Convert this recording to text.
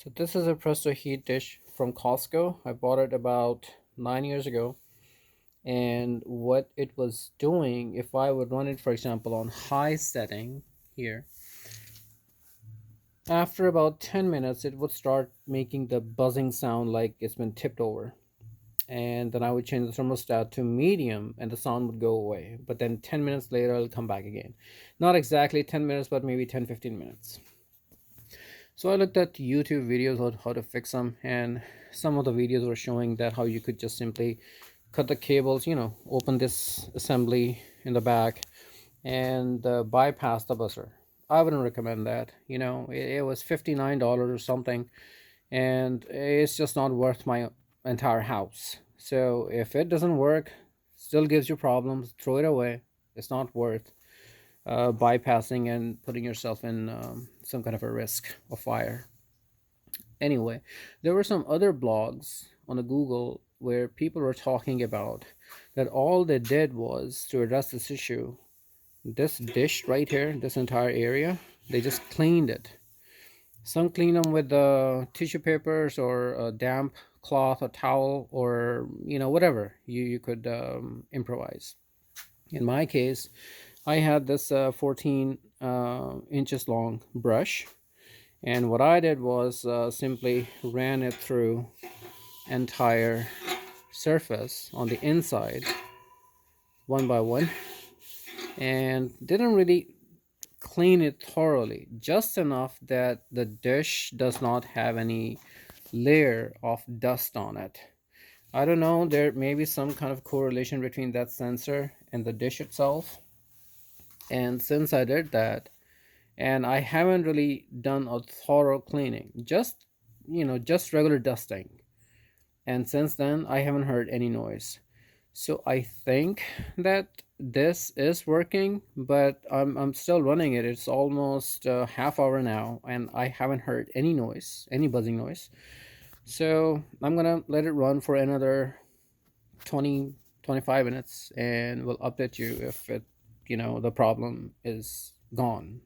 So this is a Presto HeatDish from Costco. I bought it about 9 years ago. And what it was doing, if I would run it, for example, on high setting here, after about 10 minutes, it would start making the buzzing sound like it's been tipped over. And then I would change the thermostat to medium and the sound would go away. But then 10 minutes later, it'll come back again. Not exactly 10 minutes, but maybe 10-15 minutes. So I looked at YouTube videos on how to fix them, and some of the videos were showing that how you could just simply cut the cables, open this assembly in the back and bypass the buzzer. I wouldn't recommend that. It was $59 or something, and it's just not worth my entire house. So if it doesn't work, still gives you problems, throw it away. It's not worth bypassing and putting yourself in some kind of a risk of fire. Anyway, there were some other blogs on the Google where people were talking about that all they did was to address this issue. This dish right here, this entire area, they just cleaned it. Some clean them with tissue papers or a damp cloth or towel, or whatever you could improvise. In my case, I had this 14 inches long brush, and what I did was simply ran it through entire surface on the inside one by one, and didn't really clean it thoroughly, just enough that the dish does not have any layer of dust on it. I don't know, there may be some kind of correlation between that sensor and the dish itself. And since I did that, and I haven't really done a thorough cleaning, just regular dusting, and since then I haven't heard any noise. So I think that this is working, but I'm still running it. It's almost a half hour now and I haven't heard any noise, any buzzing noise. So I'm gonna let it run for another 20-25 minutes, and we'll update you if the problem is gone.